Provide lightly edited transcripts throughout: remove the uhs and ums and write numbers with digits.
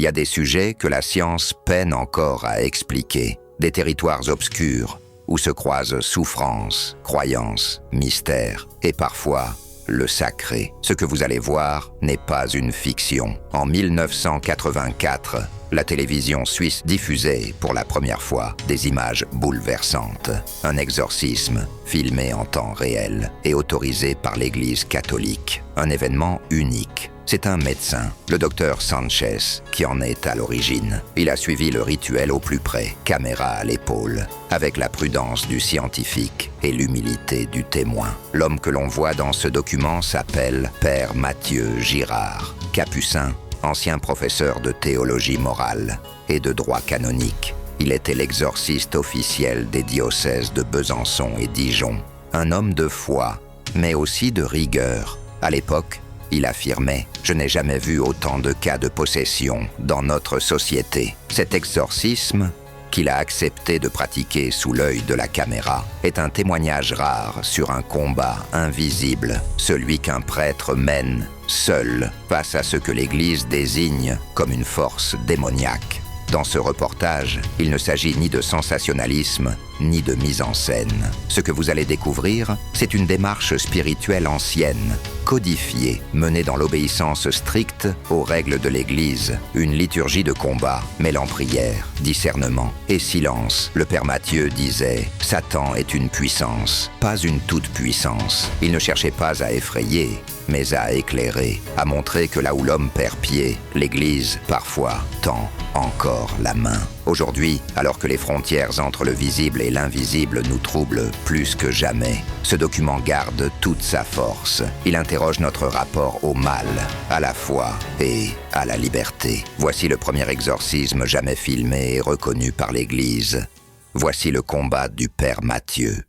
y a des sujets que la science peine encore à expliquer, des territoires obscurs où se croisent souffrance, croyance, mystère et parfois le sacré. Ce que vous allez voir n'est pas une fiction. En 1984, la télévision suisse diffusait pour la première fois des images bouleversantes. Un exorcisme filmé en temps réel et autorisé par l'Église catholique. Un événement unique. C'est un médecin, le docteur Sanchez, qui en est à l'origine. Il a suivi le rituel au plus près, caméra à l'épaule, avec la prudence du scientifique et l'humilité du témoin. L'homme que l'on voit dans ce document s'appelle Père Mathieu Girard, capucin, ancien professeur de théologie morale et de droit canonique. Il était l'exorciste officiel des diocèses de Besançon et Dijon. Un homme de foi, mais aussi de rigueur. À l'époque, il affirmait « Je n'ai jamais vu autant de cas de possession dans notre société ». Cet exorcisme, qu'il a accepté de pratiquer sous l'œil de la caméra, est un témoignage rare sur un combat invisible, celui qu'un prêtre mène seul face à ce que l'Église désigne comme une force démoniaque. Dans ce reportage, il ne s'agit ni de sensationnalisme, ni de mise en scène. Ce que vous allez découvrir, c'est une démarche spirituelle ancienne, codifiée, menée dans l'obéissance stricte aux règles de l'Église. Une liturgie de combat, mêlant prière, discernement et silence. Le Père Mathieu disait « Satan est une puissance, pas une toute-puissance. Il ne cherchait pas à effrayer, mais à éclairer, à montrer que là où l'homme perd pied, l'Église, parfois, tend encore la main. » Aujourd'hui, alors que les frontières entre le visible et l'invisible nous troublent plus que jamais, ce document garde toute sa force. Il interroge notre rapport au mal, à la foi et à la liberté. Voici le premier exorcisme jamais filmé et reconnu par l'Église. Voici le combat du Père Mathieu.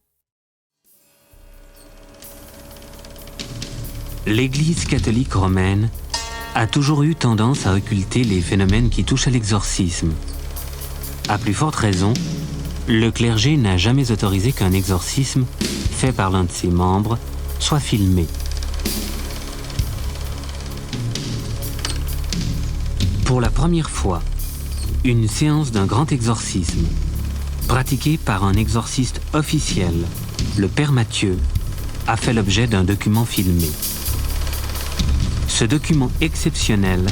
L'Église catholique romaine a toujours eu tendance à occulter les phénomènes qui touchent à l'exorcisme. À plus forte raison, le clergé n'a jamais autorisé qu'un exorcisme fait par l'un de ses membres soit filmé. Pour la première fois, une séance d'un grand exorcisme, pratiquée par un exorciste officiel, le Père Mathieu, a fait l'objet d'un document filmé. Ce document exceptionnel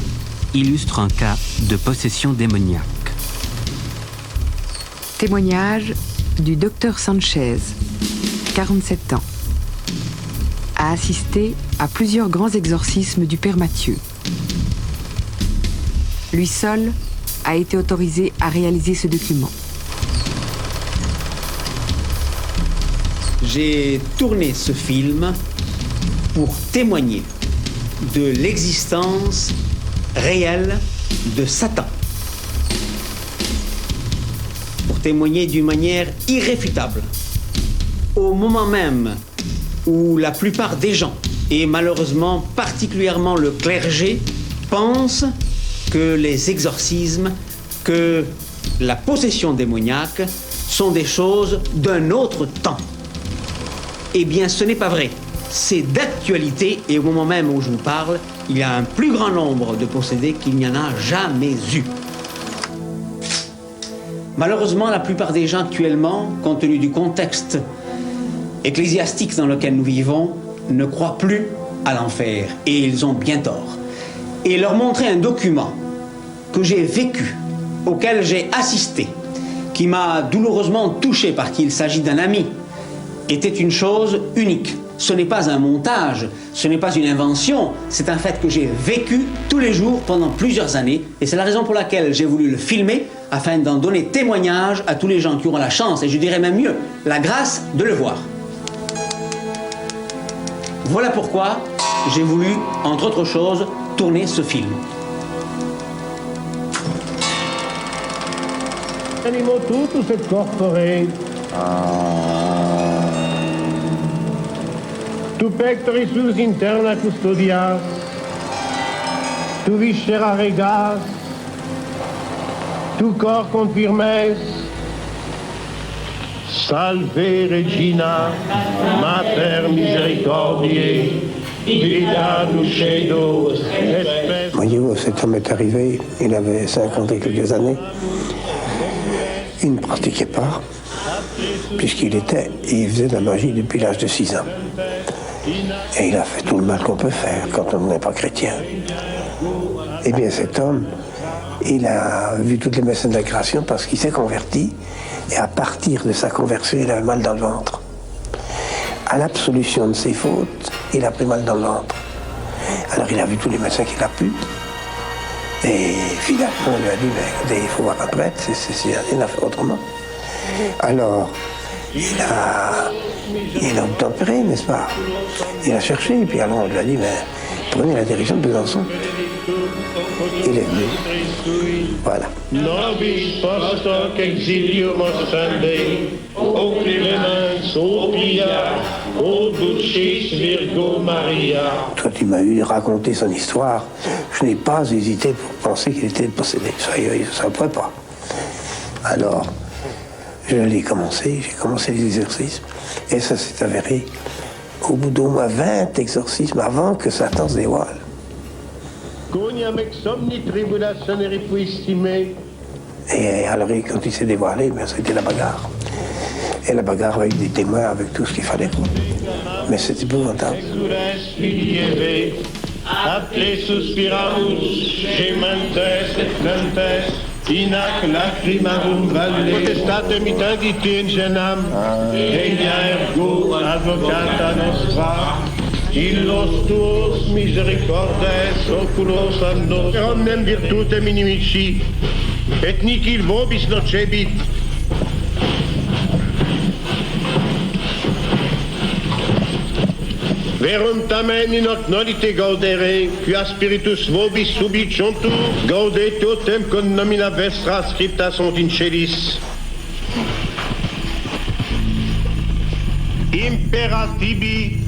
illustre un cas de possession démoniaque. Témoignage du docteur Sanchez, 47 ans. A assisté à plusieurs grands exorcismes du Père Mathieu. Lui seul a été autorisé à réaliser ce document. J'ai tourné ce film pour témoigner de l'existence réelle de Satan. Pour témoigner d'une manière irréfutable. Au moment même où la plupart des gens, et malheureusement particulièrement le clergé, pensent que les exorcismes, que la possession démoniaque sont des choses d'un autre temps. Eh bien, ce n'est pas vrai. C'est d'actualité et au moment même où je vous parle, il y a un plus grand nombre de possédés qu'il n'y en a jamais eu. Malheureusement, la plupart des gens actuellement, compte tenu du contexte ecclésiastique dans lequel nous vivons, ne croient plus à l'enfer. Et ils ont bien tort. Et leur montrer un document que j'ai vécu, auquel j'ai assisté, qui m'a douloureusement touché parce qu'il s'agit d'un ami, était une chose unique. Ce n'est pas un montage, ce n'est pas une invention, c'est un fait que j'ai vécu tous les jours pendant plusieurs années et c'est la raison pour laquelle j'ai voulu le filmer afin d'en donner témoignage à tous les gens qui auront la chance, et je dirais même mieux, la grâce de le voir. Voilà pourquoi j'ai voulu, entre autres choses, tourner ce film. Animo tutus et corpore. Tu pectoris sus interna custodias, tu viscera regas, tu cor confirmes. Salve Regina, Mater Misericordiae, Voyez-vous, cet homme est arrivé, il avait 50 et quelques années. Il ne pratiquait pas, puisqu'il faisait de la magie depuis l'âge de 6 ans. Et il a fait tout le mal qu'on peut faire quand on n'est pas chrétien. Eh bien, cet homme, il a vu toutes les médecines de la création parce qu'il s'est converti. Et à partir de sa conversion, il avait mal dans le ventre. À l'absolution de ses fautes, il a pris mal dans le ventre. Alors il a vu tous les médecins qu'il a pu. Et finalement, on lui a dit, mais, il faut voir un prêtre, il a fait autrement. Alors, il a obtempéré, n'est-ce pas? Il a cherché, et puis alors on lui a dit, mais prenez la direction de Besançon. Il est venu. Voilà. Nobis post exilium ostende, o clemens, o pia, o dulcis Virgo Maria. Quand il m'a eu raconté son histoire, je n'ai pas hésité pour penser qu'il était possédé. Ça ne pourrait pas. Alors, j'ai commencé les exorcismes, et ça s'est avéré au bout d'au moins 20 exorcismes avant que Satan se dévoile. Et alors, quand il s'est dévoilé, c'était la bagarre. Et la bagarre avec des témoins, avec tout ce qu'il fallait. Mais c'était épouvantable. Inac lacrimarum valle, potestatem interdite in genam, regna ergo advocata nostra, illos tuos misericordes oculos a nos, omnem virtutem inimici, et nihil vobis nocebit. Verum tamen in hoc nolite gaudere, quia spiritus vobis subiciuntur, gaudet totem con nomina vestra scripta sunt in celis. Imperatibi,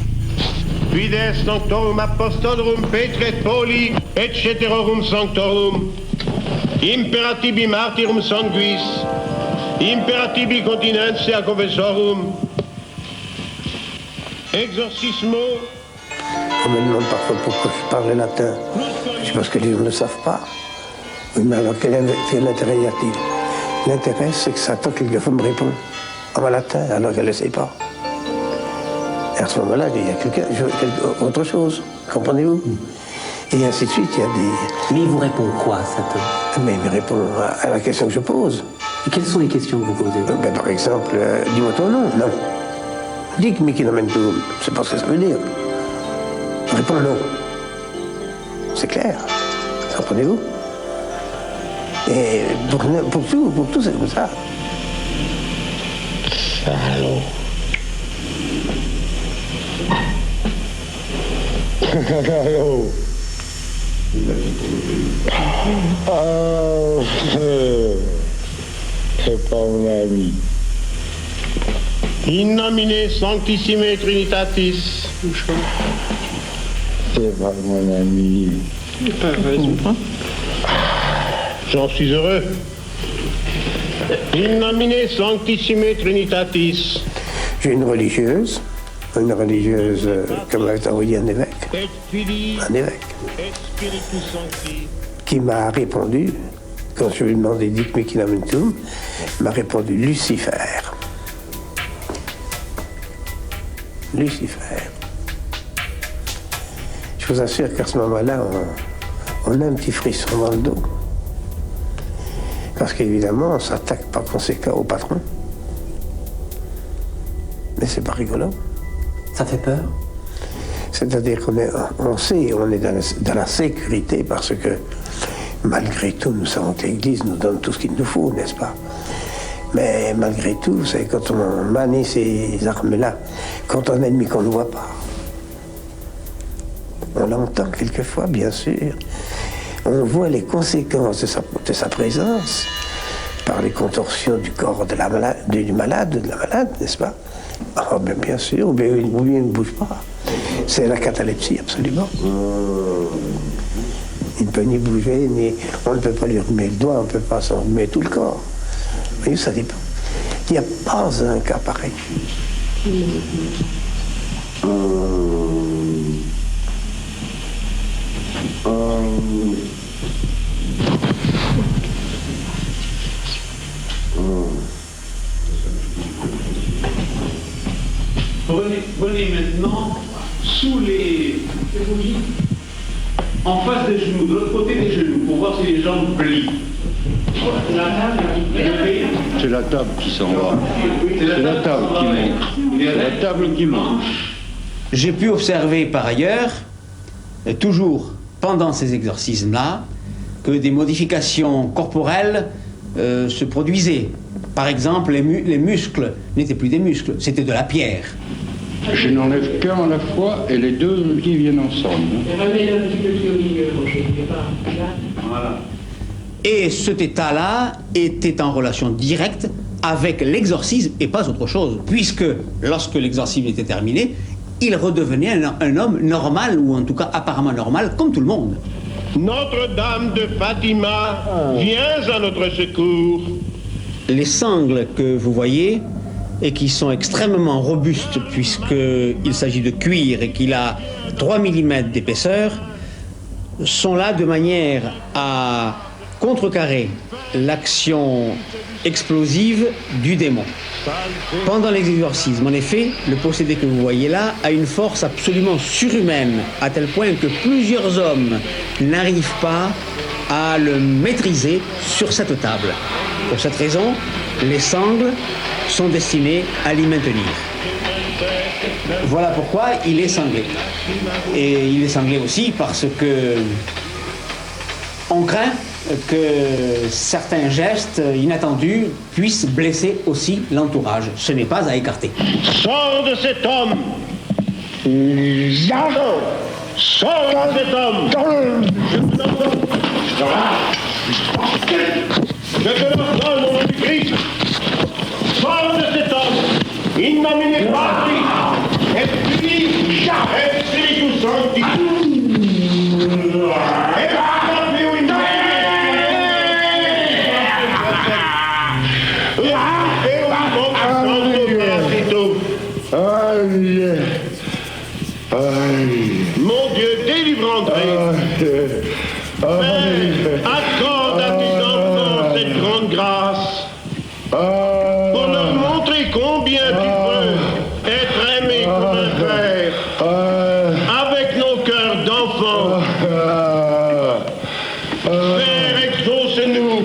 fides sanctorum apostolorum Petri et Pauli, et ceterorum sanctorum, imperatibi martyrum sanguis, imperatibi continentia confessorum, exorcismo. On me demande parfois pourquoi je parle latin. C'est parce que les gens ne le savent pas. Oui, mais alors quel intérêt y a-t-il? L'intérêt, c'est que Satan, quelquefois, me répond en latin, alors qu'elle ne sait pas. Et à ce moment-là, il y a autre chose, comprenez-vous? Et ainsi de suite, il y a des... Mais il vous répond quoi, Satan? Mais il me répond à la question que je pose. Et quelles sont les questions que vous posez? Par exemple, dis-moi ton nom. Non. Dic mihi nomen tuum, je ne sais pas ce que ça veut dire. Réponds non. C'est clair. Comprenez-vous? Et pour tout, c'est comme ça. Salaud. Salaud. Oh, c'est pas mon ami. In nomine Sanctissime Trinitatis. C'est pas mon ami. J'en suis heureux. In nomine Sanctissime Trinitatis. J'ai une religieuse comme l'avait envoyé un évêque, qui m'a répondu, quand je lui ai demandé Dic mihi nomen tuum, m'a répondu Lucifer. Lucifer. Je vous assure qu'à ce moment-là, on a un petit frisson dans le dos. Parce qu'évidemment, on s'attaque par conséquent au patron. Mais c'est pas rigolo. Ça fait peur? C'est-à-dire on sait, on est dans la sécurité parce que malgré tout, nous savons que l'Église nous donne tout ce qu'il nous faut, n'est-ce pas? Mais malgré tout, vous savez, quand on manie ces armes-là, contre un ennemi qu'on ne voit pas, on l'entend quelquefois, bien sûr. On voit les conséquences de sa présence par les contorsions du corps du malade, de la malade, n'est-ce pas? Ah, ben bien sûr, ou bien il ne bouge pas. C'est la catalepsie, absolument. Il ne peut ni bouger, on ne peut pas lui remettre le doigt, on ne peut pas s'en remettre tout le corps. Vous voyez, ça dépend. Il n'y a pas un cas pareil. Prenez maintenant sous les bougies, en face des genoux, de l'autre côté des genoux, pour voir si les jambes plient. C'est la table qui s'en va. C'est la table qui monte. C'est la table qui monte. J'ai pu observer par ailleurs, toujours pendant ces exorcismes-là, que des modifications corporelles se produisaient. Par exemple, les muscles n'étaient plus des muscles, c'était de la pierre. Je n'enlève qu'un à la fois et les deux qui viennent ensemble. Voilà. Et cet état-là était en relation directe avec l'exorcisme et pas autre chose, puisque lorsque l'exorcisme était terminé, il redevenait un homme normal, ou en tout cas apparemment normal, comme tout le monde. Notre-Dame de Fatima, viens à notre secours. Les sangles que vous voyez, et qui sont extrêmement robustes, puisqu'il s'agit de cuir et qu'il a 3 mm d'épaisseur, sont là de manière à contrecarrer l'action explosive du démon. Pendant l'exorcisme, en effet, le possédé que vous voyez là a une force absolument surhumaine, à tel point que plusieurs hommes n'arrivent pas à le maîtriser sur cette table. Pour cette raison, les sangles sont destinées à l'y maintenir. Voilà pourquoi il est sanglé. Et il est sanglé aussi parce que on craint que certains gestes inattendus puissent blesser aussi l'entourage. Ce n'est pas à écarter. Sors de cet homme. Sors de cet homme. Je te l'ordonne au nom du Christ. Sors de cet homme. In nomine Patris et Filii et Spiritus Sancti. Mon Dieu, délivre André. Accorde à tes enfants cette grande grâce pour leur montrer combien tu peux être aimé comme un père avec nos cœurs d'enfants. Père, exauce-nous.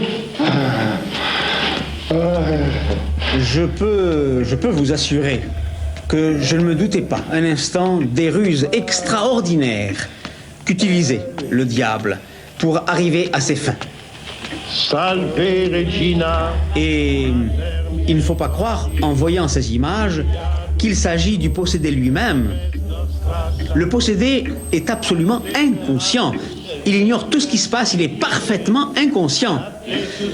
Je peux vous assurer que je ne me doutais pas un instant des ruses extraordinaires qu'utilisait le diable pour arriver à ses fins. Salve Regina. Et il ne faut pas croire, en voyant ces images, qu'il s'agit du possédé lui-même. Le possédé est absolument inconscient. Il ignore tout ce qui se passe, il est parfaitement inconscient.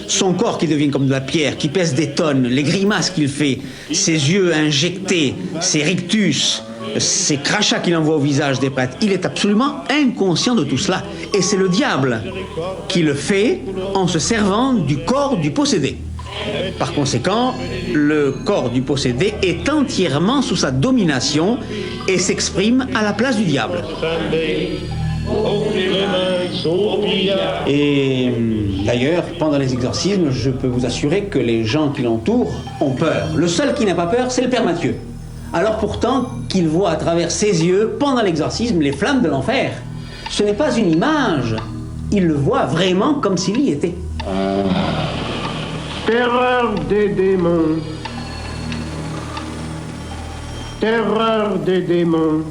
Son corps qui devient comme de la pierre, qui pèse des tonnes, les grimaces qu'il fait, ses yeux injectés, ses rictus, ces crachats qu'il envoie au visage des prêtres, il est absolument inconscient de tout cela. Et c'est le diable qui le fait en se servant du corps du possédé. Par conséquent, le corps du possédé est entièrement sous sa domination et s'exprime à la place du diable. Et d'ailleurs, pendant les exorcismes, je peux vous assurer que les gens qui l'entourent ont peur. Le seul qui n'a pas peur, c'est le Père Mathieu. Alors pourtant qu'il voit à travers ses yeux, pendant l'exorcisme, les flammes de l'enfer. Ce n'est pas une image, il le voit vraiment comme s'il y était. Terreur des démons. Terreur des démons.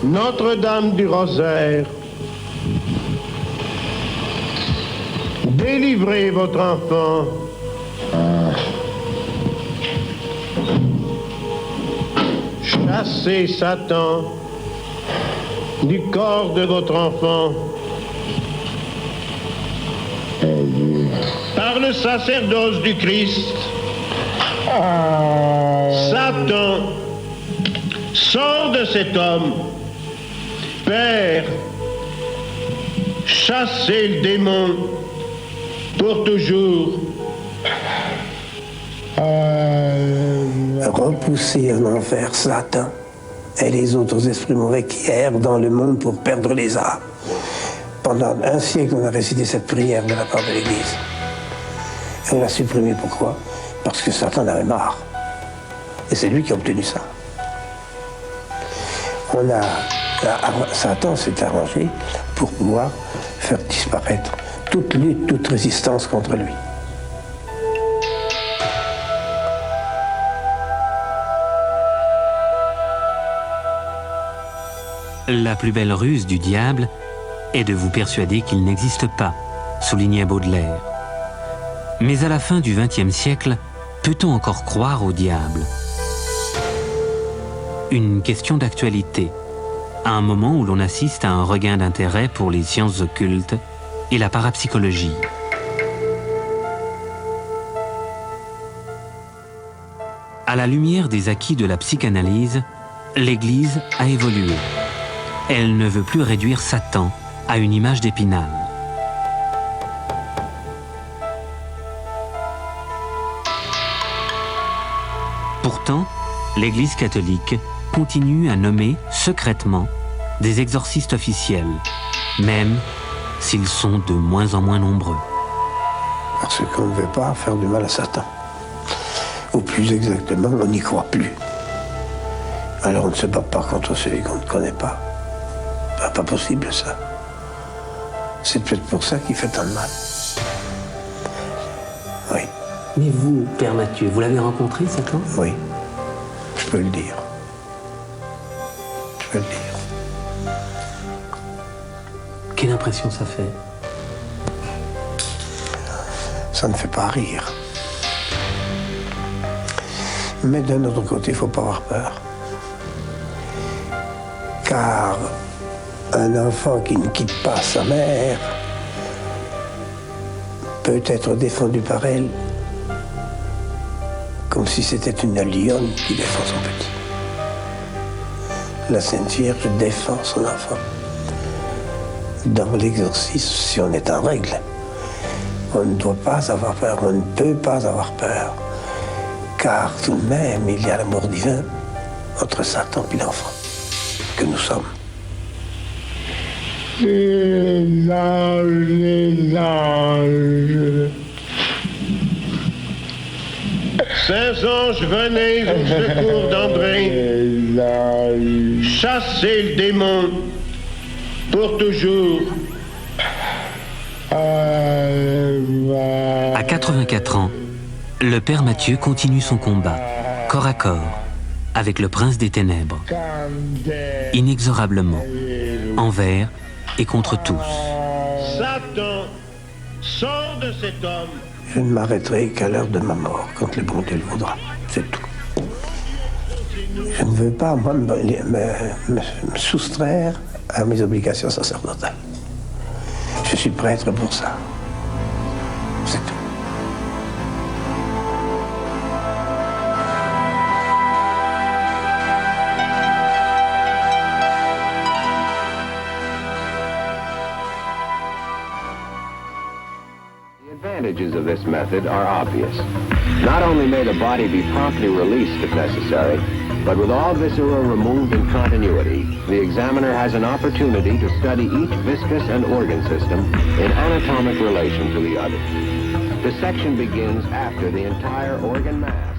Notre-Dame du Rosaire, délivrez votre enfant. Chassez Satan du corps de votre enfant. Par le sacerdoce du Christ, Satan, sors de cet homme. Père, chassez le démon pour toujours. Repousser en enfer Satan et les autres esprits mauvais qui errent dans le monde pour perdre les âmes. Pendant un siècle, on a récité cette prière de la part de l'Église. Et on l'a supprimée. Pourquoi? Parce que Satan en avait marre. Et c'est lui qui a obtenu ça. Satan s'est arrangé pour pouvoir faire disparaître toute lutte, toute résistance contre lui. La plus belle ruse du diable est de vous persuader qu'il n'existe pas, soulignait Baudelaire. Mais à la fin du XXe siècle, peut-on encore croire au diable? Une question d'actualité, à un moment où l'on assiste à un regain d'intérêt pour les sciences occultes et la parapsychologie. À la lumière des acquis de la psychanalyse, l'Église a évolué. Elle ne veut plus réduire Satan à une image d'Épinal. Pourtant, l'Église catholique continue à nommer secrètement des exorcistes officiels, même s'ils sont de moins en moins nombreux. Parce qu'on ne veut pas faire du mal à Satan. Ou plus exactement, on n'y croit plus. Alors on ne se bat pas contre celui qu'on ne connaît pas. Pas possible, ça. C'est peut-être pour ça qu'il fait tant de mal. Oui. Mais vous, Père Mathieu, vous l'avez rencontré, Satan? Oui, je peux le dire. Je peux le dire. Quelle impression ça fait? Ça ne fait pas rire. Mais d'un autre côté, il ne faut pas avoir peur. Car un enfant qui ne quitte pas sa mère peut être défendu par elle comme si c'était une lionne qui défend son petit. La Sainte Vierge défend son enfant. Dans l'exorcisme, si on est en règle, on ne doit pas avoir peur, on ne peut pas avoir peur, car tout de même, il y a l'amour divin entre Satan et l'enfant que nous sommes. Les anges. Saints anges, venez au secours d'André. Chassez le démon pour toujours. À 84 ans, le Père Mathieu continue son combat, corps à corps, avec le prince des ténèbres, inexorablement, envers et contre tous. Satan, sors de cet homme. Je ne m'arrêterai qu'à l'heure de ma mort, quand le bon Dieu le voudra. C'est tout. Je ne veux pas, moi, me soustraire à mes obligations sacerdotales. Je suis prêtre pour ça. C'est tout. The advantages of this method are obvious. Not only may the body be promptly released if necessary, but with all viscera removed in continuity, the examiner has an opportunity to study each viscous and organ system in anatomic relation to the other. Dissection begins after the entire organ mass